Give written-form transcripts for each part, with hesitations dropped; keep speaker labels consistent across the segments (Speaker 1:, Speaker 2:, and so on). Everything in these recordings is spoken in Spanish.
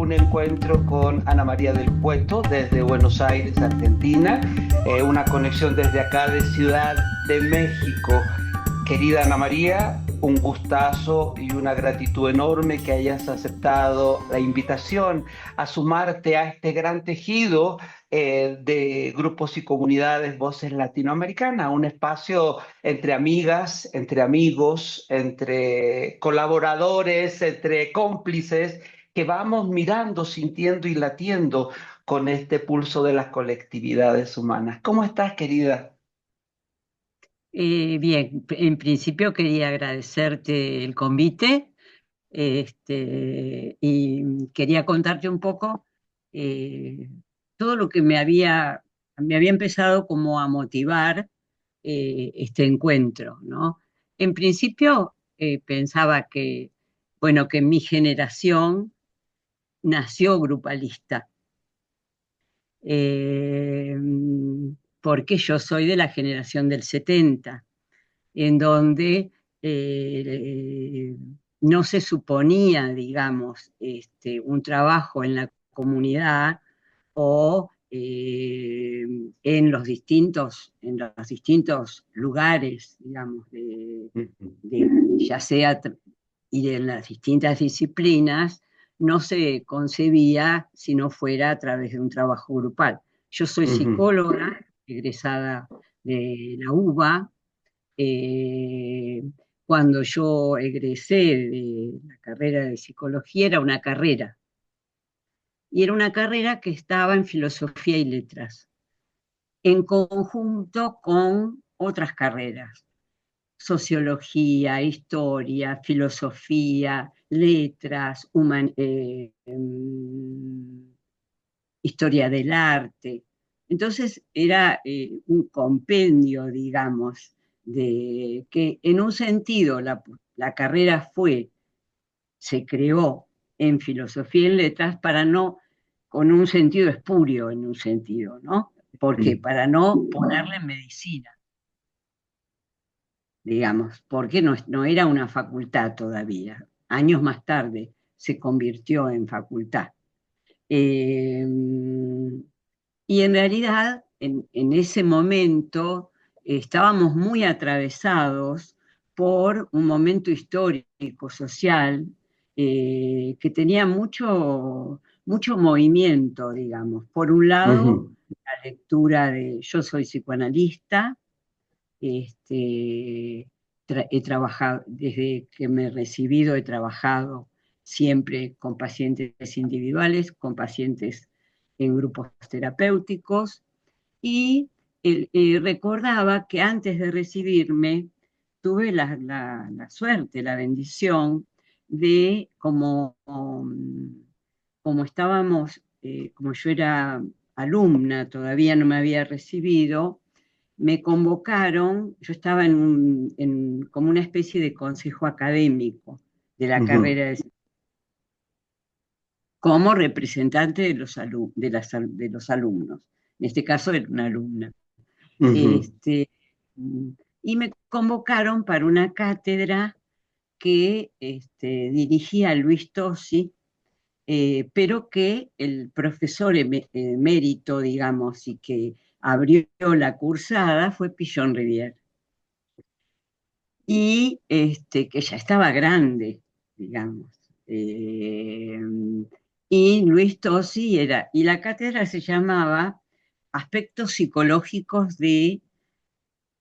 Speaker 1: un encuentro con Ana María del Puerto desde Buenos Aires, Argentina, una conexión desde acá de Ciudad de México. Querida Ana María, un gustazo y una gratitud enorme que hayas aceptado la invitación a sumarte a este gran tejido de grupos y comunidades Voces Latinoamericanas, un espacio entre amigas, entre amigos, entre colaboradores, entre cómplices, que vamos mirando, sintiendo y latiendo con este pulso de las colectividades humanas. ¿Cómo estás, querida?
Speaker 2: Bien, en principio quería agradecerte el convite, y quería contarte un poco eh, todo lo que me había empezado como a motivar este encuentro, ¿no? En principio pensaba que, bueno, que mi generación nació grupalista, eh, porque yo soy de la generación del 70 en donde eh, no se suponía, digamos, un trabajo en la comunidad o en los distintos lugares, digamos, ya sea y de las distintas disciplinas, no se concebía si no fuera a través de un trabajo grupal. Yo soy
Speaker 1: Ujú.
Speaker 2: psicóloga, egresada de la UBA. eh, Cuando yo egresé de la carrera de psicología y era una carrera que estaba en filosofía y letras, en conjunto con otras carreras, sociología, historia, filosofía, letras, historia del arte. Entonces era un compendio, digamos, de que en un sentido la carrera se creó en filosofía y en letras para no, con un sentido espurio en un sentido, ¿no? Porque para no ponerle en medicina, digamos, porque no era una facultad todavía. Años más tarde se convirtió en facultad. Eh, y en realidad, en ese momento, estábamos muy atravesados por un momento histórico, social, que tenía mucho movimiento, digamos. Por un lado,
Speaker 1: Ujú.
Speaker 2: la lectura yo soy psicoanalista, he trabajado, desde que me he recibido, he trabajado siempre con pacientes individuales, con pacientes en grupos terapéuticos, y recordaba que antes de recibirme tuve la suerte, la bendición de, como estábamos, como yo era alumna, todavía no me había recibido, me convocaron. Yo estaba como una especie de consejo académico de la
Speaker 1: Ujú.
Speaker 2: carrera como representante de los alumnos. En este caso era una alumna.
Speaker 1: Ujú.
Speaker 2: Este, y me convocaron para una cátedra que dirigía Luis Tosi, pero que el profesor emérito, digamos, y que abrió la cursada fue Pichon Rivière. Y que ya estaba grande, digamos. Eh, y Luis Tosi y la cátedra se llamaba Aspectos psicológicos de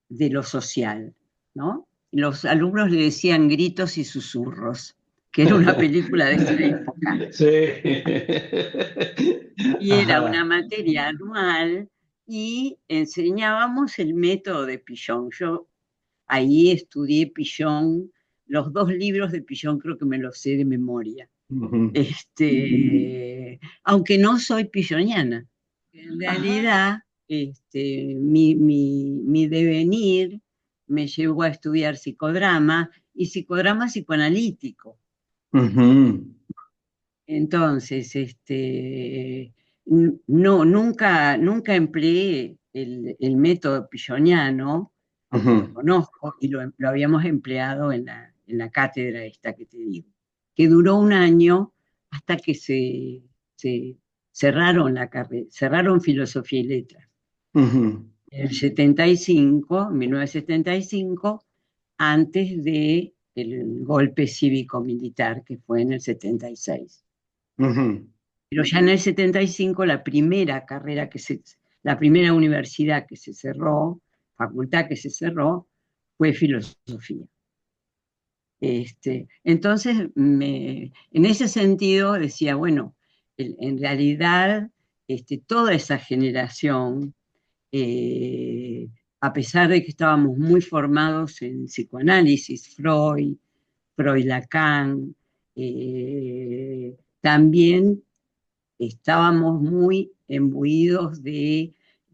Speaker 2: lo social, ¿no? Los alumnos le decían Gritos y susurros, que era una película de esa época.
Speaker 1: Sí.
Speaker 2: Y era una
Speaker 1: Ajá.
Speaker 2: materia anual y enseñábamos el método de Pichon. Yo ahí estudié Pichon, los dos libros de Pichon creo que me los sé de memoria.
Speaker 1: Ujú.
Speaker 2: Aunque no soy pichoniana. En
Speaker 1: Ajá.
Speaker 2: realidad, mi devenir me llevó a estudiar psicodrama y psicodrama psicoanalítico.
Speaker 1: Ujú.
Speaker 2: Entonces, no, nunca empleé el método pichoniano, aunque lo
Speaker 1: Ujú.
Speaker 2: conozco, y lo habíamos empleado en la cátedra esta que te digo, que duró un año hasta que cerraron la carrera, cerraron filosofía y letras.
Speaker 1: Ujú,
Speaker 2: En el 75, 1975, antes de el golpe cívico-militar que fue en el 76.
Speaker 1: ujú.
Speaker 2: Pero ya en el 75 la primera carrera la primera universidad que se cerró, facultad que se cerró, fue filosofía. Entonces, en ese sentido decía, bueno, en realidad toda esa generación, eh, a pesar de que estábamos muy formados en psicoanálisis, Freud, Lacan, también estábamos muy imbuidos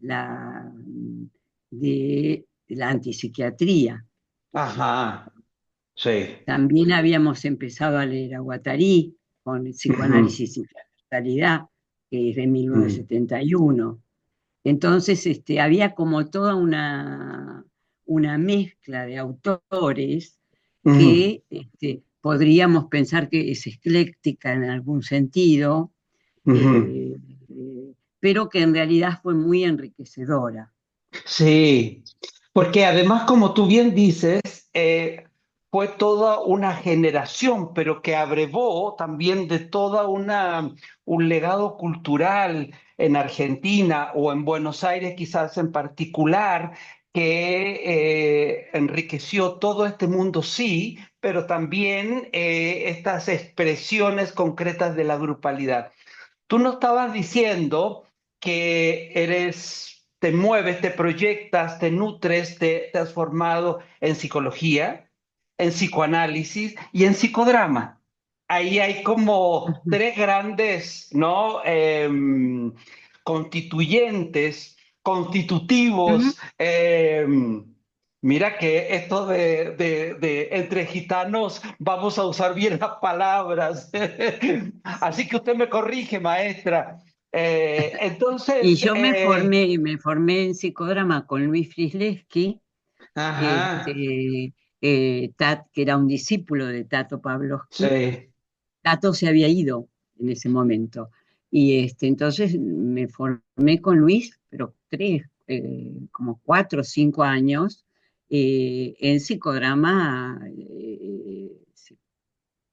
Speaker 2: la, de la antipsiquiatría.
Speaker 1: Ajá, sí.
Speaker 2: También habíamos empezado a leer a Guattari con el
Speaker 1: Ujú,
Speaker 2: psicoanálisis y la totalidad, que es de
Speaker 1: ujú,
Speaker 2: 1971. Entonces, había como toda una mezcla de autores
Speaker 1: ujú.
Speaker 2: que podríamos pensar que es ecléctica en algún sentido,
Speaker 1: Ujú.
Speaker 2: eh, pero que en realidad fue muy enriquecedora.
Speaker 1: Sí, porque además, como tú bien dices, fue toda una generación, pero que abrevó también de un legado cultural en Argentina o en Buenos Aires quizás en particular, que enriqueció todo este mundo, sí, pero también estas expresiones concretas de la grupalidad. Tú no estabas diciendo que te mueves, te proyectas, te nutres, te has formado en psicología, en psicoanálisis y en psicodrama. Ahí hay como
Speaker 2: Ujú.
Speaker 1: tres grandes, ¿no? Constituyentes,
Speaker 2: Ujú.
Speaker 1: constitutivos. Mira que esto de entre gitanos vamos a usar bien las palabras. Así que usted me corrige, maestra.
Speaker 2: Y
Speaker 1: Entonces,
Speaker 2: yo me formé en psicodrama con Luis Frislewski,
Speaker 1: ajá,
Speaker 2: este, que era un discípulo de Tato Pavlovsky.
Speaker 1: sí.
Speaker 2: Tato se había ido en ese momento. Y entonces me formé con Luis, pero como 4 o 5 años, en psicodrama. Sí.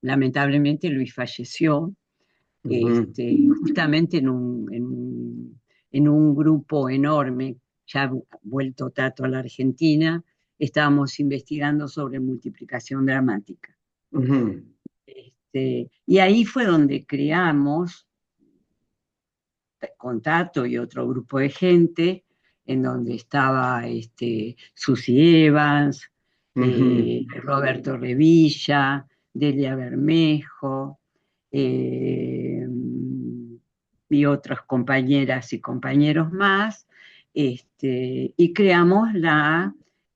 Speaker 2: Lamentablemente Luis falleció,
Speaker 1: Ujú,
Speaker 2: justamente en un grupo enorme, ya vuelto Tato a la Argentina, estábamos investigando sobre multiplicación dramática.
Speaker 1: ujú,
Speaker 2: Y ahí fue donde creamos, con Tato y otro grupo de gente, en donde estaba Susi Evans,
Speaker 1: ujú,
Speaker 2: Roberto Revilla, Delia Bermejo, eh, y otras compañeras y compañeros más, y creamos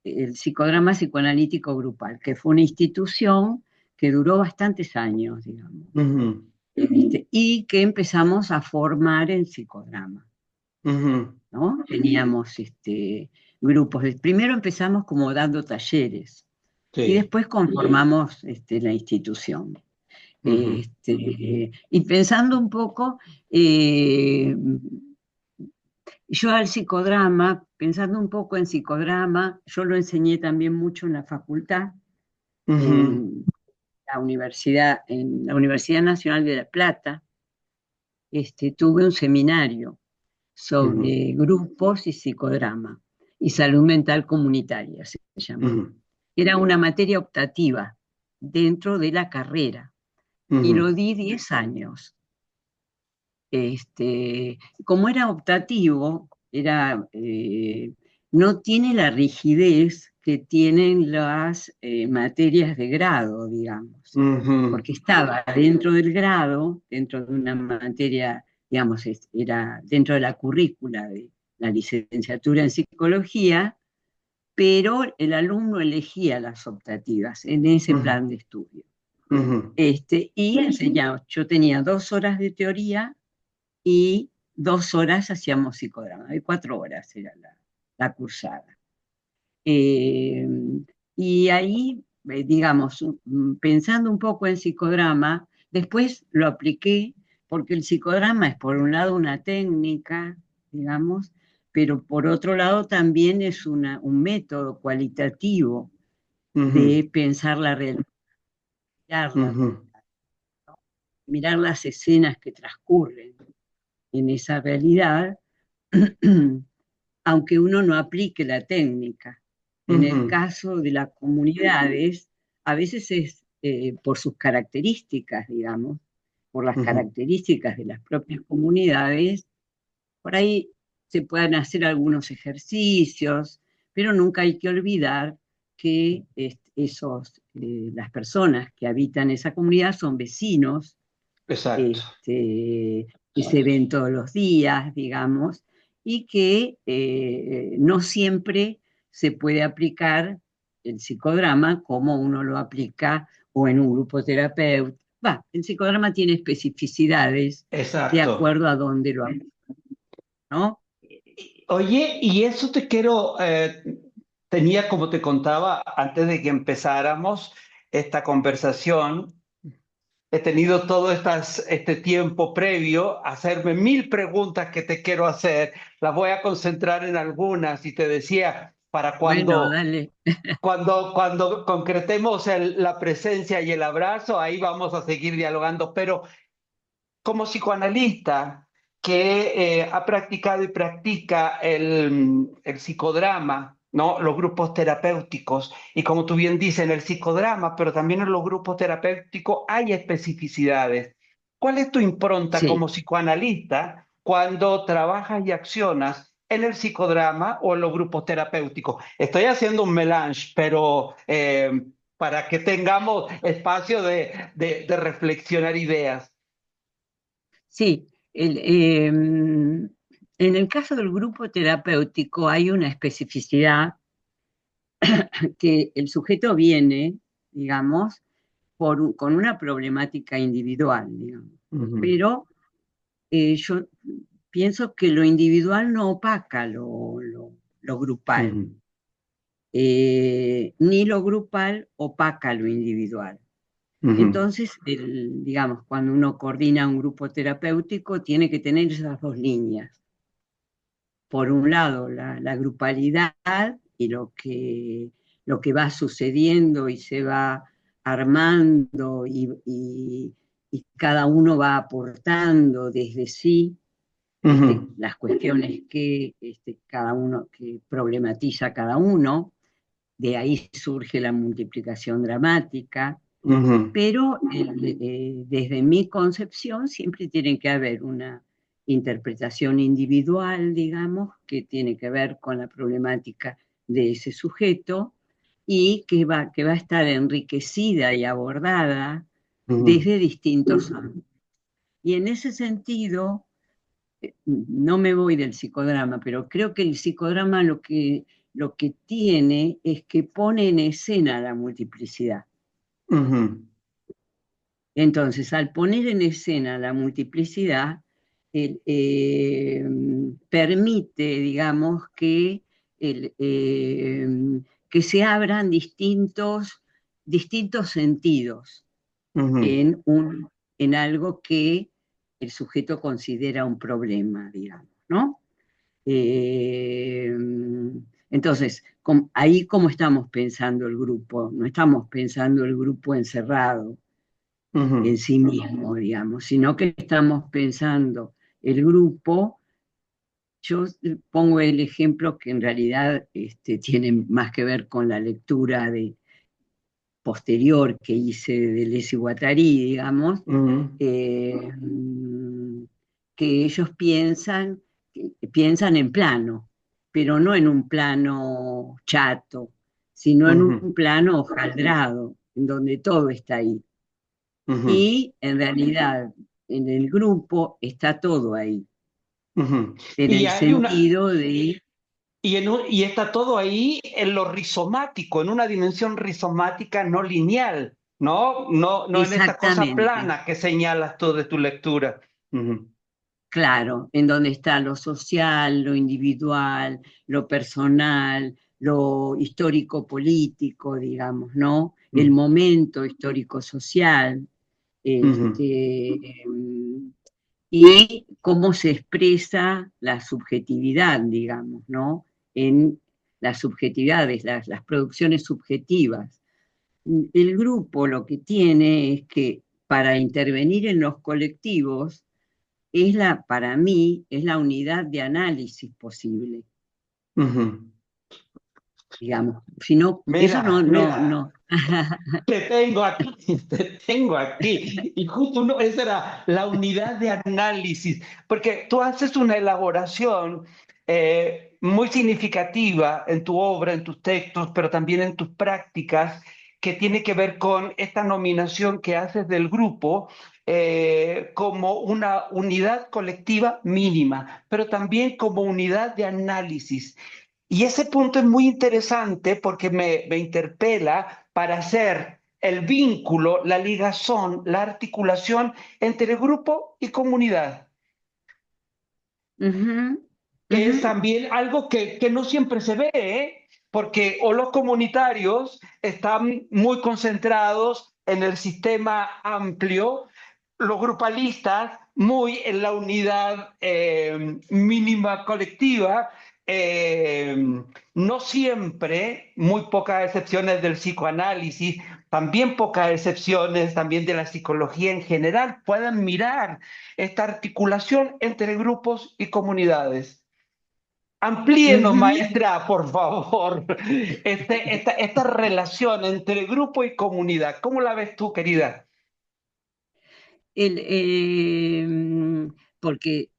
Speaker 2: el psicodrama psicoanalítico grupal, que fue una institución que duró bastantes años, digamos,
Speaker 1: ujú,
Speaker 2: y que empezamos a formar en psicodrama,
Speaker 1: ujú.
Speaker 2: ¿no? Teníamos grupos. Primero empezamos como dando talleres y
Speaker 1: Sí.
Speaker 2: después conformamos la institución.
Speaker 1: Ujú,
Speaker 2: Y pensando un poco, eh, yo al psicodrama, pensando un poco en psicodrama, yo lo enseñé también mucho en la facultad,
Speaker 1: ujú,
Speaker 2: en en la Universidad Nacional de La Plata. Tuve un seminario
Speaker 1: ujú,
Speaker 2: sobre grupos y psicodrama y salud mental comunitaria, se llamaba.
Speaker 1: ujú,
Speaker 2: Era una materia optativa dentro de la carrera y
Speaker 1: ujú,
Speaker 2: lo di 10 años. Como era optativo, no tiene la rigidez que tienen las materias de grado, digamos,
Speaker 1: ujú,
Speaker 2: porque estaba dentro del grado, dentro de una materia, digamos, era dentro de la currícula de la licenciatura en psicología, pero el alumno elegía las optativas en ese
Speaker 1: ujú,
Speaker 2: plan de estudio.
Speaker 1: ujú,
Speaker 2: Y enseñaba, yo tenía 2 horas de teoría y 2 horas hacíamos psicodrama, de 4 horas era la cursada. Eh, y ahí, digamos, pensando un poco en psicodrama, después lo apliqué porque el psicodrama es por un lado una técnica, digamos, pero por otro lado también es un método cualitativo
Speaker 1: Ujú,
Speaker 2: de pensar la realidad,
Speaker 1: ujú,
Speaker 2: mirar las escenas que transcurren en esa realidad, aunque uno no aplique la técnica. En el
Speaker 1: ujú,
Speaker 2: caso de las comunidades, a veces es por sus características, digamos, por las
Speaker 1: ujú.
Speaker 2: características de las propias comunidades, por ahí se pueden hacer algunos ejercicios, pero nunca hay que olvidar que las personas que habitan esa comunidad son vecinos,
Speaker 1: Exacto.
Speaker 2: este, que se ven todos los días, digamos, y que no siempre se puede aplicar el psicodrama como uno lo aplica o en un grupo terapéutico. El psicodrama tiene especificidades de
Speaker 1: Exacto.
Speaker 2: acuerdo a dónde lo aplica, ¿no?
Speaker 1: Oye, y eso te quiero, tenía como te contaba antes de que empezáramos esta conversación, he tenido todo este tiempo previo a hacerme mil preguntas que te quiero hacer. Las voy a concentrar en algunas y te decía, para
Speaker 2: Bueno,
Speaker 1: cuando,
Speaker 2: dale.
Speaker 1: cuando concretemos la presencia y el abrazo, ahí vamos a seguir dialogando. Pero como psicoanalista que ha practicado y practica el psicodrama, ¿no? Los grupos terapéuticos, y como tú bien dices, en el psicodrama, pero también en los grupos terapéuticos hay especificidades. ¿Cuál es tu impronta como
Speaker 2: Sí,
Speaker 1: psicoanalista cuando trabajas y accionas en el psicodrama o en los grupos terapéuticos? Estoy haciendo un melange, pero para que tengamos espacio de reflexionar ideas.
Speaker 2: sí. En el caso del grupo terapéutico hay una especificidad que el sujeto viene, digamos, con una problemática individual, digamos.
Speaker 1: Ujú,
Speaker 2: Pero yo pienso que lo individual no opaca lo grupal,
Speaker 1: ujú,
Speaker 2: ni lo grupal opaca lo individual.
Speaker 1: ujú,
Speaker 2: Entonces, digamos, cuando uno coordina un grupo terapéutico, tiene que tener esas dos líneas. Por un lado, la grupalidad y lo que va sucediendo y se va armando y cada uno va aportando desde sí
Speaker 1: ujú,
Speaker 2: las cuestiones que cada uno, que problematiza cada uno, de ahí surge la multiplicación dramática,
Speaker 1: ujú,
Speaker 2: pero desde mi concepción siempre tiene que haber una interpretación individual, digamos, que tiene que ver con la problemática de ese sujeto y que va a estar enriquecida y abordada
Speaker 1: ujú,
Speaker 2: desde distintos ámbitos. Y en ese sentido, no me voy del psicodrama, pero creo que el psicodrama lo que tiene es que pone en escena la multiplicidad.
Speaker 1: ujú,
Speaker 2: Entonces, al poner en escena la multiplicidad, permite, digamos, el, eh, que se abran distintos sentidos
Speaker 1: ujú,
Speaker 2: en, en algo que el sujeto considera un problema, digamos, ¿no? Eh, entonces, ahí cómo estamos pensando el grupo, no estamos pensando el grupo encerrado en
Speaker 1: ujú,
Speaker 2: sí mismo, digamos, sino que estamos pensando el grupo. Yo pongo el ejemplo que en realidad tiene más que ver con la lectura posterior que hice de Deleuze y Guattari, digamos,
Speaker 1: ujú,
Speaker 2: eh, que ellos piensan en plano, pero no en un plano chato, sino en
Speaker 1: ujú,
Speaker 2: un plano hojaldrado, en donde todo está ahí.
Speaker 1: ujú,
Speaker 2: Y en realidad en el grupo está todo ahí,
Speaker 1: ujú.
Speaker 2: en
Speaker 1: Y
Speaker 2: el
Speaker 1: hay una,
Speaker 2: sentido de...
Speaker 1: y está todo ahí en lo rizomático, en una dimensión rizomática no lineal, ¿no? No en esta cosa
Speaker 2: Exactamente,
Speaker 1: plana que señalas tú de tu lectura. Ujú,
Speaker 2: claro, en donde está lo social, lo individual, lo personal, lo histórico-político, digamos, ¿no? El
Speaker 1: ujú,
Speaker 2: momento histórico-social,
Speaker 1: ujú,
Speaker 2: este, y cómo se expresa la subjetividad, digamos, ¿no? En las subjetividades, las producciones subjetivas. El grupo lo que tiene es que para intervenir en los colectivos para mí, es la unidad de análisis posible,
Speaker 1: Ujú.
Speaker 2: digamos. Si no, eso
Speaker 1: Mira,
Speaker 2: no, no,
Speaker 1: mira,
Speaker 2: no.
Speaker 1: te tengo aquí, te tengo aquí. Y justo esa era la unidad de análisis, porque tú haces una elaboración muy significativa en tu obra, en tus textos, pero también en tus prácticas, que tiene que ver con esta nominación que haces del grupo como una unidad colectiva mínima, pero también como unidad de análisis. Y ese punto es muy interesante porque me interpela para hacer el vínculo, la ligazón, la articulación entre grupo y comunidad,
Speaker 2: Ujú,
Speaker 1: que es
Speaker 2: ujú,
Speaker 1: también algo que no siempre se ve, ¿eh? Porque o los comunitarios están muy concentrados en el sistema amplio, los grupalistas muy en la unidad mínima colectiva, eh, no siempre, muy pocas excepciones del psicoanálisis, también pocas excepciones también de la psicología en general, puedan mirar esta articulación entre grupos y comunidades. Amplíenos,
Speaker 2: ujú.
Speaker 1: maestra, por favor, esta relación entre grupo y comunidad. ¿Cómo la ves tú, querida?
Speaker 2: El, porque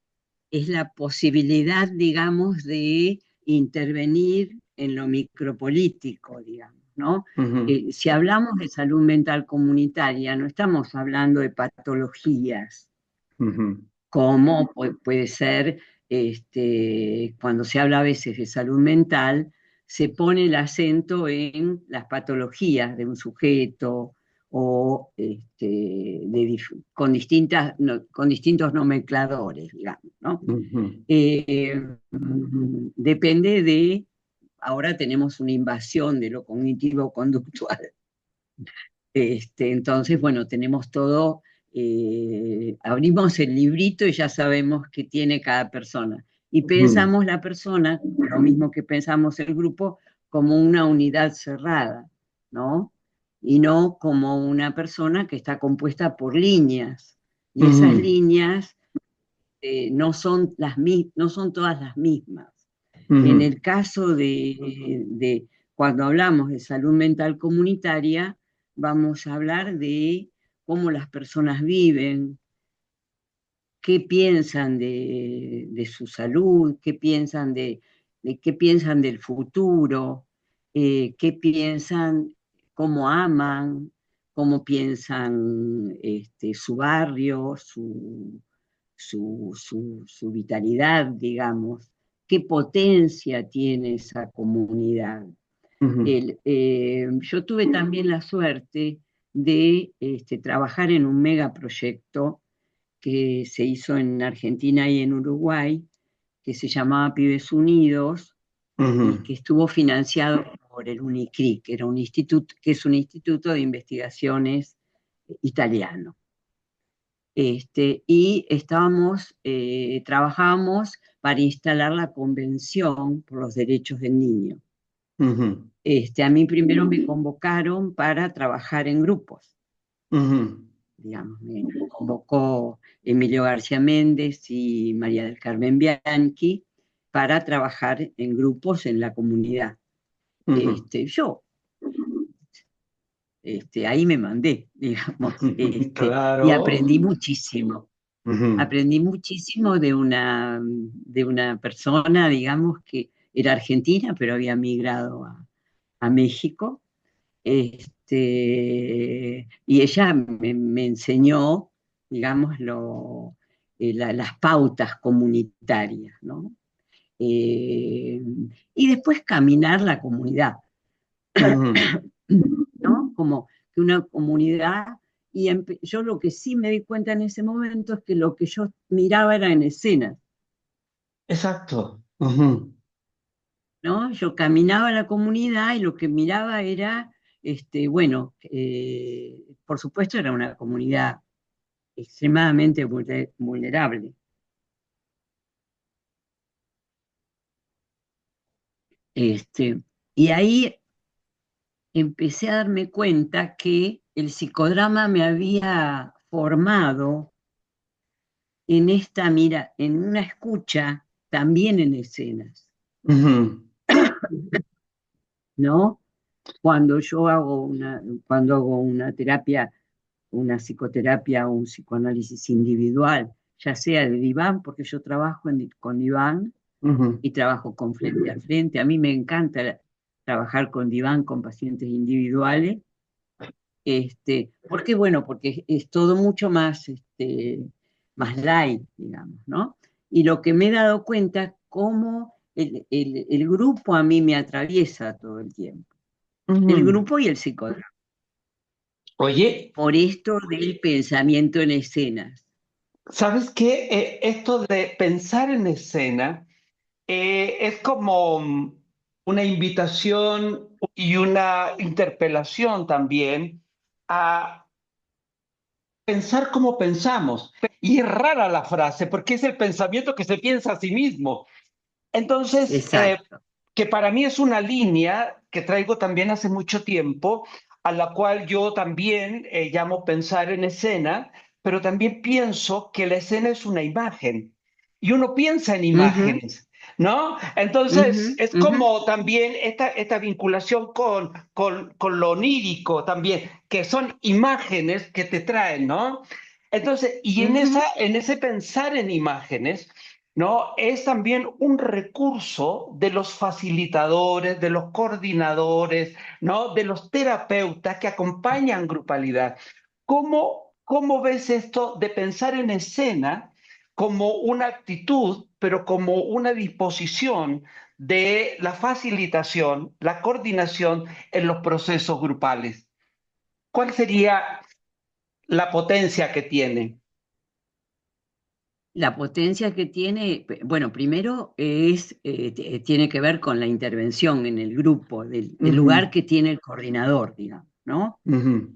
Speaker 2: es la posibilidad, digamos, de intervenir en lo micropolítico, digamos, ¿no?
Speaker 1: Ujú,
Speaker 2: Si hablamos de salud mental comunitaria, no estamos hablando de patologías,
Speaker 1: ujú,
Speaker 2: como puede ser, cuando se habla a veces de salud mental, se pone el acento en las patologías de un sujeto o con distintos nomencladores, digamos, ¿no?
Speaker 1: ujú,
Speaker 2: Eh, Depende de, ahora tenemos una invasión de lo cognitivo-conductual. Entonces, bueno, tenemos todo, abrimos el librito y ya sabemos qué tiene cada persona. Y
Speaker 1: ujú,
Speaker 2: pensamos la persona, lo mismo que pensamos el grupo, como una unidad cerrada, ¿no? Y no como una persona que está compuesta por líneas. Y esas
Speaker 1: ujú,
Speaker 2: líneas no son todas las mismas. En
Speaker 1: ujú,
Speaker 2: el caso de cuando hablamos de salud mental comunitaria, vamos a hablar de cómo las personas viven, qué piensan de su salud, qué piensan del futuro, qué piensan, cómo aman, cómo piensan su barrio, su vitalidad, digamos, qué potencia tiene esa comunidad.
Speaker 1: ujú,
Speaker 2: Yo tuve también la suerte de trabajar en un megaproyecto que se hizo en Argentina y en Uruguay, que se llamaba Pibes Unidos y
Speaker 1: ujú,
Speaker 2: que estuvo financiado por el UNICRI, que era un instituto, que es un instituto de investigaciones italiano. Y trabajábamos para instalar la Convención por los Derechos del Niño.
Speaker 1: ujú,
Speaker 2: A mí primero me convocaron para trabajar en grupos,
Speaker 1: ujú,
Speaker 2: digamos, me convocó Emilio García Méndez y María del Carmen Bianchi para trabajar en grupos en la comunidad.
Speaker 1: ujú.
Speaker 2: Yo ahí me mandé, digamos, y
Speaker 1: Claro. Ujú,
Speaker 2: aprendí muchísimo de una persona, digamos, que era argentina, pero había migrado a México. Y ella me enseñó, digamos, las pautas comunitarias, ¿no? Eh, y después caminar la comunidad,
Speaker 1: ujú.
Speaker 2: ¿no? Como que una comunidad, yo lo que sí me di cuenta en ese momento es que lo que yo miraba era en escenas,
Speaker 1: Exacto. Ujú,
Speaker 2: ¿no? Yo caminaba a la comunidad y lo que miraba era, bueno, por supuesto era una comunidad extremadamente vulnerable. Este, y ahí empecé a darme cuenta que el psicodrama me había formado en esta mira, en una escucha, también en escenas,
Speaker 1: Ujú,
Speaker 2: ¿no? Cuando yo cuando hago una terapia, una psicoterapia o un psicoanálisis individual, ya sea de diván, porque yo trabajo con diván
Speaker 1: ujú.
Speaker 2: y trabajo con frente a frente. A mí me encanta trabajar con diván, con pacientes individuales. ¿Por qué? Bueno, porque es todo mucho más, más light, digamos, ¿no? Y lo que me he dado cuenta, cómo el grupo a mí me atraviesa todo el tiempo. El
Speaker 1: Ujú.
Speaker 2: grupo y el psicodrama.
Speaker 1: Oye,
Speaker 2: Por esto del pensamiento en escenas.
Speaker 1: ¿sabes qué? Esto de pensar en escena es como una invitación y una interpelación también a pensar como pensamos. Y es rara la frase, porque es el pensamiento que se piensa a sí mismo. Entonces,
Speaker 2: Exacto.
Speaker 1: que para mí es una línea que traigo también hace mucho tiempo, a la cual yo también llamo pensar en escena, pero también pienso que la escena es una imagen y uno piensa en
Speaker 2: Ujú,
Speaker 1: imágenes, ¿no? Entonces,
Speaker 2: ujú,
Speaker 1: es
Speaker 2: ujú,
Speaker 1: como también esta vinculación con lo onírico también, que son imágenes que te traen, ¿no? Entonces, y
Speaker 2: ujú.
Speaker 1: en ese pensar en imágenes, ¿no? Es también un recurso de los facilitadores, de los coordinadores, ¿no? De los terapeutas que acompañan grupalidad. ¿Cómo ves esto de pensar en escena como una actitud, pero como una disposición de la facilitación, la coordinación en los procesos grupales? ¿Cuál sería la potencia que tiene?
Speaker 2: La potencia que tiene, bueno, primero tiene que ver con la intervención en el grupo, del
Speaker 1: Ujú,
Speaker 2: lugar que tiene el coordinador, digamos, ¿no?
Speaker 1: ujú,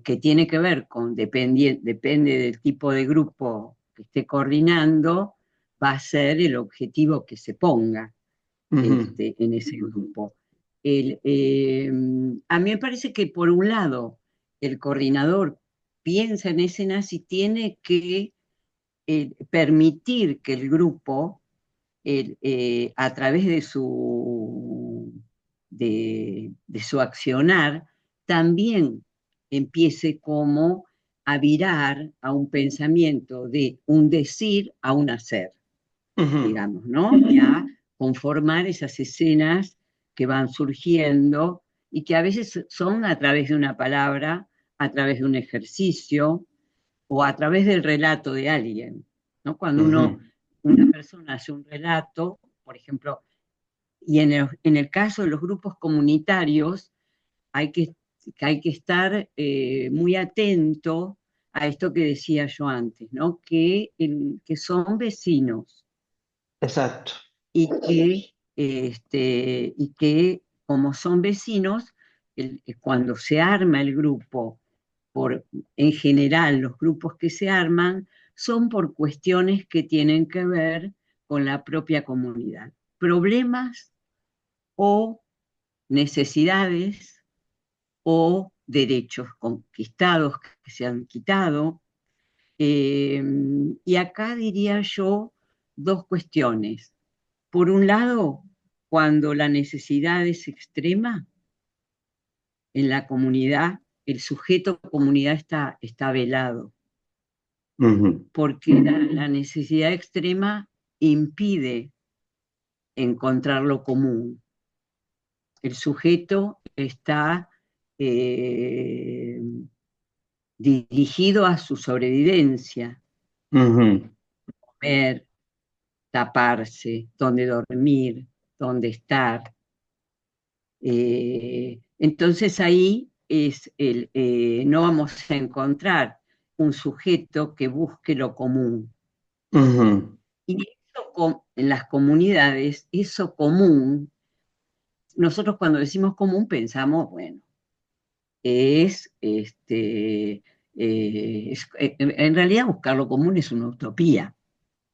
Speaker 2: Que tiene que ver con, depende del tipo de grupo que esté coordinando, va a ser el objetivo que se ponga
Speaker 1: ujú,
Speaker 2: en ese grupo. A mí me parece que por un lado el coordinador piensa en escenas y tiene que permitir que el grupo, a través de su accionar, también empiece como a virar a un pensamiento de un decir a un hacer,
Speaker 1: ujú,
Speaker 2: digamos, ¿no? Y a conformar esas escenas que van surgiendo y que a veces son a través de una palabra, a través de un ejercicio o a través del relato de alguien, ¿no? Cuando
Speaker 1: ujú.
Speaker 2: una persona hace un relato, por ejemplo, y en el caso de los grupos comunitarios, hay que, hay que estar muy atento a esto que decía yo antes, ¿no? Que son vecinos
Speaker 1: Exacto.
Speaker 2: y que como son vecinos, cuando se arma el grupo, en general los grupos que se arman son por cuestiones que tienen que ver con la propia comunidad. Problemas o necesidades o derechos conquistados que se han quitado. Eh, y acá diría yo dos cuestiones. Por un lado, cuando la necesidad es extrema en la comunidad, el sujeto comunidad está velado,
Speaker 1: Ujú,
Speaker 2: porque la necesidad extrema impide encontrar lo común. El sujeto está eh, dirigido a su sobrevivencia,
Speaker 1: ujú,
Speaker 2: comer, taparse, dónde dormir, dónde estar. Entonces ahí no vamos a encontrar un sujeto que busque lo común.
Speaker 1: ujú,
Speaker 2: Y en las comunidades, eso común, nosotros cuando decimos común pensamos, bueno, es En realidad buscar lo común es una utopía.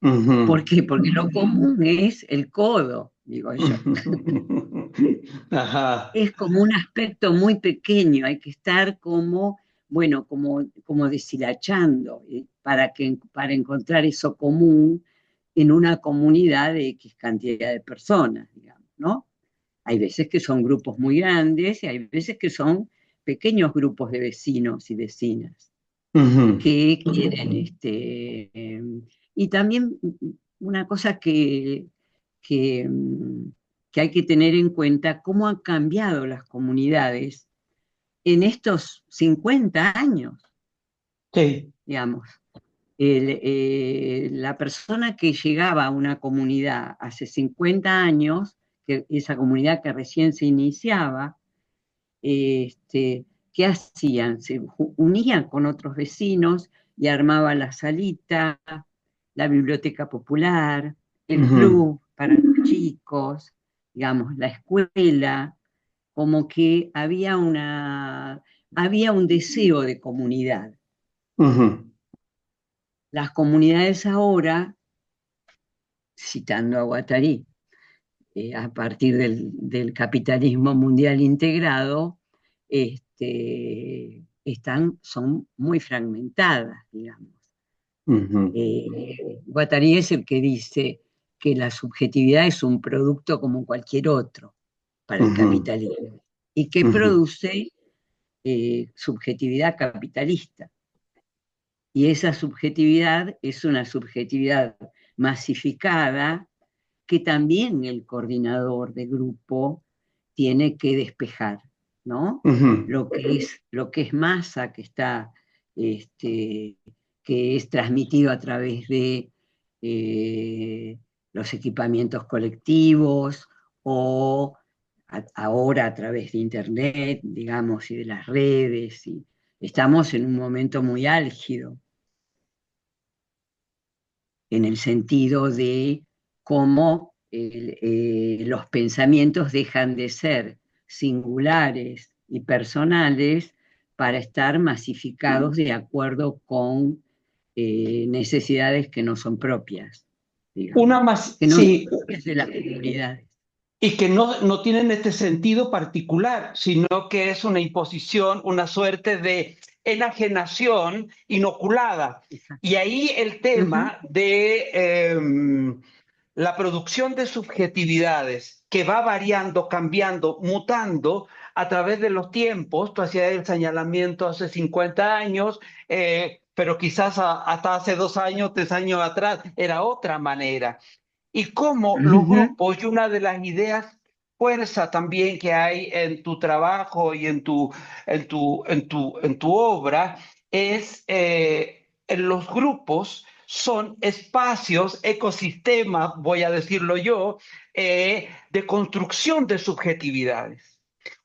Speaker 2: ¿Por
Speaker 1: Ujú.
Speaker 2: qué? Porque lo común es el codo, digo yo.
Speaker 1: Ajá.
Speaker 2: Es como un aspecto muy pequeño, hay que estar como, bueno, como deshilachando, para encontrar eso común en una comunidad de X cantidad de personas, digamos, ¿no? Hay veces que son grupos muy grandes y hay veces que son pequeños grupos de vecinos y vecinas
Speaker 1: Ujú.
Speaker 2: que quieren, y también una cosa que, mm, que hay que tener en cuenta, cómo han cambiado las comunidades en estos 50 años,
Speaker 1: Sí.
Speaker 2: digamos. La persona que llegaba a una comunidad hace 50 años, que esa comunidad que recién se iniciaba, ¿qué hacían? Se unían con otros vecinos y armaban la salita, la biblioteca popular, el
Speaker 1: Ujú.
Speaker 2: club para los chicos, digamos, la escuela, como que había un deseo de comunidad.
Speaker 1: Ujú.
Speaker 2: Las comunidades ahora, citando a Guattari, a partir del capitalismo mundial integrado, son muy fragmentadas, digamos.
Speaker 1: Ujú.
Speaker 2: Guattari es el que dice que la subjetividad es un producto como cualquier otro para el
Speaker 1: Ujú.
Speaker 2: capitalismo y que
Speaker 1: Ujú.
Speaker 2: produce subjetividad capitalista. Y esa subjetividad es una subjetividad masificada que también el coordinador de grupo tiene que despejar, ¿no?
Speaker 1: Ujú.
Speaker 2: Lo que es masa, este, que es transmitido a través de eh, los equipamientos colectivos o ahora a través de Internet, digamos, y de las redes. Y estamos en un momento muy álgido en el sentido de cómo los pensamientos dejan de ser singulares y personales para estar masificados de acuerdo con necesidades que no son propias,
Speaker 1: Una
Speaker 2: digamos,
Speaker 1: más,
Speaker 2: que no son
Speaker 1: sí,
Speaker 2: propias de las comunidades.
Speaker 1: y que no tienen este sentido particular, sino que es una imposición, una suerte de enajenación inoculada.
Speaker 2: Exacto.
Speaker 1: Y ahí el
Speaker 2: Ujú.
Speaker 1: tema de la producción de subjetividades que va variando, cambiando, mutando a través de los tiempos. Tú hacías el señalamiento hace 50 años, pero quizás hasta hace 2 años, 3 años atrás era otra manera. Y cómo los
Speaker 2: Ujú.
Speaker 1: grupos, y una de las ideas fuerza también que hay en tu trabajo y en tu obra, es en los grupos son espacios, ecosistemas, voy a decirlo yo, de construcción de subjetividades.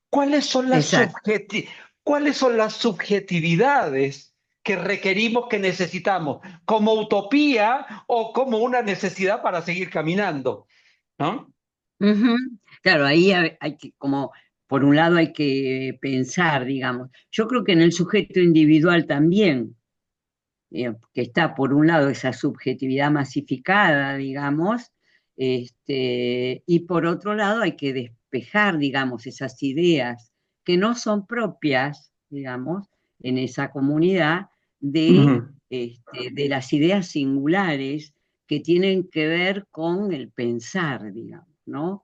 Speaker 1: ¿Cuáles son las
Speaker 2: Exacto.
Speaker 1: subjeti- ¿Cuáles son las subjetividades que requerimos, que necesitamos, como utopía o como una necesidad para seguir caminando? ¿No?
Speaker 2: Ujú. Claro, ahí hay que, como, por un lado hay que pensar, digamos. Yo creo que en el sujeto individual también, que está por un lado esa subjetividad masificada, digamos, y por otro lado hay que despejar, digamos, esas ideas que no son propias, digamos, en esa comunidad
Speaker 1: Ujú.
Speaker 2: de las ideas singulares que tienen que ver con el pensar, digamos, ¿no?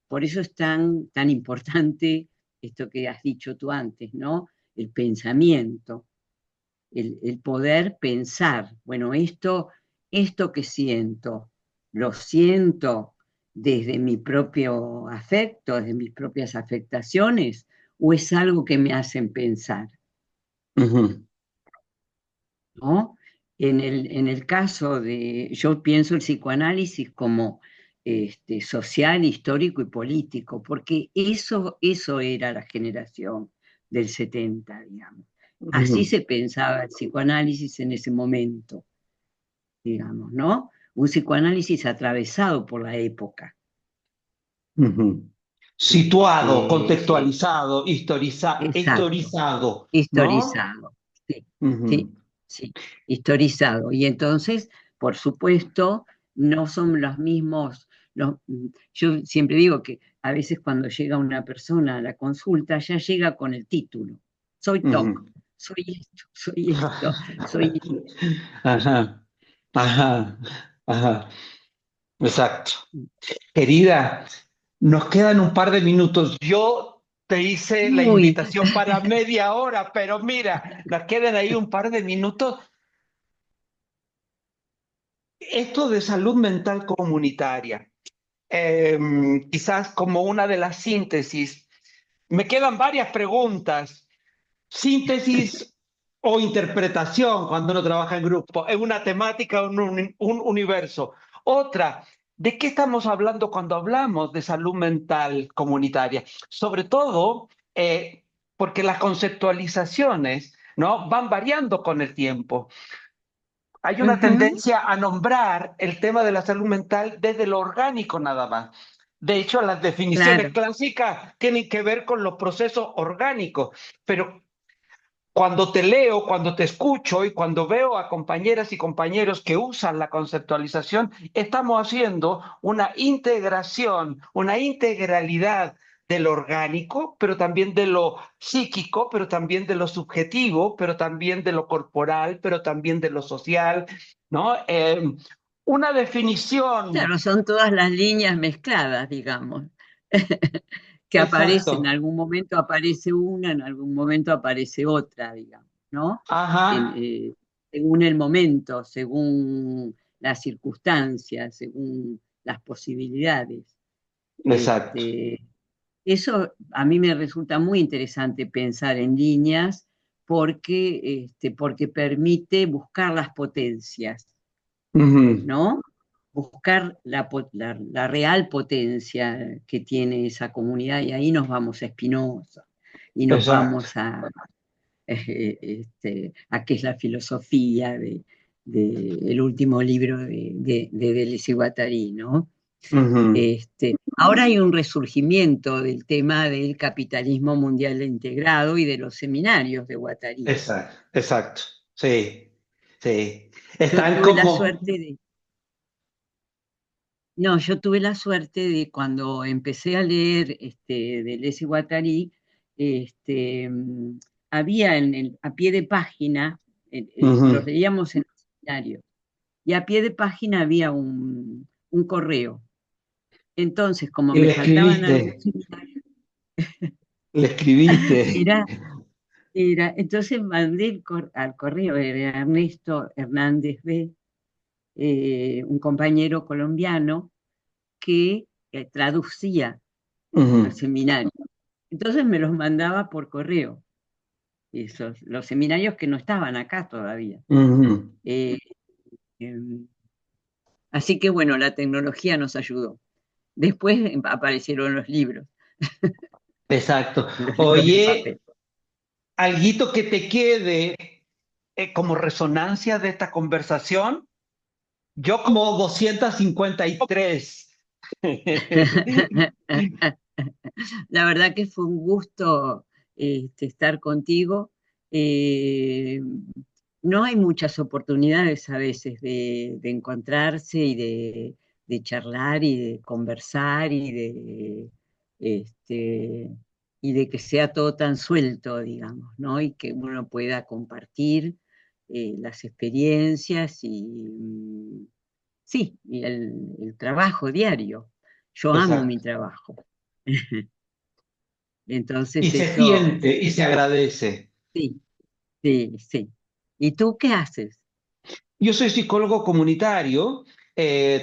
Speaker 2: Por eso es tan importante esto que has dicho tú antes, ¿no? El pensamiento, el poder pensar, bueno, esto que siento, lo siento desde mi propio afecto, desde mis propias afectaciones, o es algo que me hacen pensar,
Speaker 1: Ujú.
Speaker 2: ¿no? En el caso de, yo pienso el psicoanálisis como social, histórico y político, porque eso era la generación del 70, digamos. Así
Speaker 1: Ujú.
Speaker 2: se pensaba el psicoanálisis en ese momento, digamos, ¿no? Un psicoanálisis atravesado por la época.
Speaker 1: Ujú. Situado,
Speaker 2: Este,
Speaker 1: contextualizado,
Speaker 2: exacto,
Speaker 1: historizado, ¿no?
Speaker 2: historizado. Sí,
Speaker 1: Ujú,
Speaker 2: sí, sí, historizado. Y entonces, por supuesto, no son los mismos. Yo siempre digo que a veces cuando llega una persona a la consulta, ya llega con el título. Soy TOC,
Speaker 1: ujú.
Speaker 2: soy esto, soy...
Speaker 1: Ajá, ajá, ajá, exacto. Querida, nos quedan un par de minutos. Yo te hice la
Speaker 2: Uy,
Speaker 1: invitación para media hora, pero mira, nos quedan ahí un par de minutos. Esto de salud mental comunitaria, eh, quizás como una de las síntesis. Me quedan varias preguntas. Síntesis o interpretación cuando uno trabaja en grupo, en una temática, un universo. Otra, ¿de qué estamos hablando cuando hablamos de salud mental comunitaria? Sobre todo porque las conceptualizaciones, ¿no?, van variando con el tiempo. Hay una
Speaker 2: ujú,
Speaker 1: tendencia a nombrar el tema de la salud mental desde lo orgánico nada más. De hecho, las definiciones
Speaker 2: claro.
Speaker 1: clásicas tienen que ver con los procesos orgánicos, pero cuando te leo, cuando te escucho y cuando veo a compañeras y compañeros que usan la conceptualización, estamos haciendo una integración, una integralidad de lo orgánico, pero también de lo psíquico, pero también de lo subjetivo, pero también de lo corporal, pero también de lo social, ¿no? Una definición,
Speaker 2: Claro, son todas las líneas mezcladas, digamos, que aparecen, en
Speaker 1: exacto,
Speaker 2: algún momento aparece una, en algún momento aparece otra, digamos, ¿no? En,
Speaker 1: ajá,
Speaker 2: según el momento, según las circunstancias, según las posibilidades.
Speaker 1: exacto,
Speaker 2: Este, eso a mí me resulta muy interesante pensar en líneas porque permite buscar las potencias,
Speaker 1: ujú,
Speaker 2: ¿no? Buscar la real potencia que tiene esa comunidad y ahí nos vamos a Spinoza y nos
Speaker 1: exacto,
Speaker 2: vamos a qué es la filosofía el último libro de Deleuze y Guattari, ¿no?
Speaker 1: ujú,
Speaker 2: Ahora hay un resurgimiento del tema del capitalismo mundial integrado y de los seminarios de Guattari.
Speaker 1: exacto, exacto, sí, sí.
Speaker 2: Yo
Speaker 1: Están
Speaker 2: tuve la
Speaker 1: como,
Speaker 2: suerte de, no, yo tuve la suerte de cuando empecé a leer Deleuze y Guattari, este, mm, había a pie de página, los
Speaker 1: ujú.
Speaker 2: leíamos en el seminario, y a pie de página había un correo. Entonces, como
Speaker 1: Y
Speaker 2: me faltaban algunos
Speaker 1: le escribiste.
Speaker 2: era entonces mandé al correo de Ernesto Hernández B., un compañero colombiano que traducía los
Speaker 1: Ujú,
Speaker 2: seminarios. Entonces me los mandaba por correo, los seminarios que no estaban acá todavía.
Speaker 1: ujú.
Speaker 2: Eh, em, Así que bueno, la tecnología nos ayudó. Después aparecieron
Speaker 1: Exacto.
Speaker 2: los libros de
Speaker 1: Oye,
Speaker 2: papel.
Speaker 1: alguito que te quede como resonancia de esta conversación. Yo como 253.
Speaker 2: La verdad que fue un gusto estar contigo. Eh, no hay muchas oportunidades a veces de encontrarse de charlar y de conversar este, y de que sea todo tan suelto, digamos, ¿no? Y que uno pueda compartir las experiencias sí, y el trabajo diario. Yo amo mi
Speaker 1: Exacto.
Speaker 2: trabajo.
Speaker 1: Y
Speaker 2: Entonces
Speaker 1: se
Speaker 2: eso,
Speaker 1: siente y se agradece.
Speaker 2: sí, sí, sí. ¿Y tú qué haces?
Speaker 1: Yo soy psicólogo comunitario,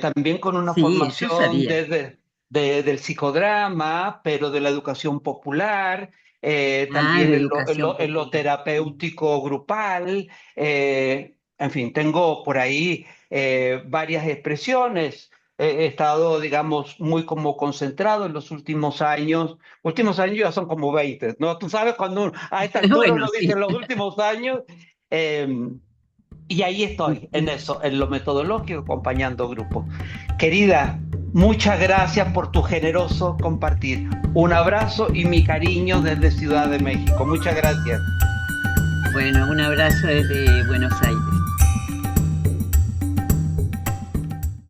Speaker 1: también con una
Speaker 2: Sí, eso
Speaker 1: formación
Speaker 2: sabía.
Speaker 1: desde del psicodrama, pero de la educación popular,
Speaker 2: Ah,
Speaker 1: también
Speaker 2: de educación
Speaker 1: en lo
Speaker 2: popular.
Speaker 1: terapéutico grupal. En fin, tengo por ahí varias expresiones. He estado, digamos, muy como concentrado en los últimos años ya son como 20, ¿no? Tú sabes, cuando a esta altura
Speaker 2: Bueno,
Speaker 1: uno dice
Speaker 2: sí.
Speaker 1: los últimos años. eh, y ahí estoy, en eso, en lo metodológico, acompañando grupos. Querida, muchas gracias por tu generoso compartir. Un abrazo y mi cariño desde Ciudad de México. Muchas gracias.
Speaker 2: Bueno, un abrazo desde Buenos Aires.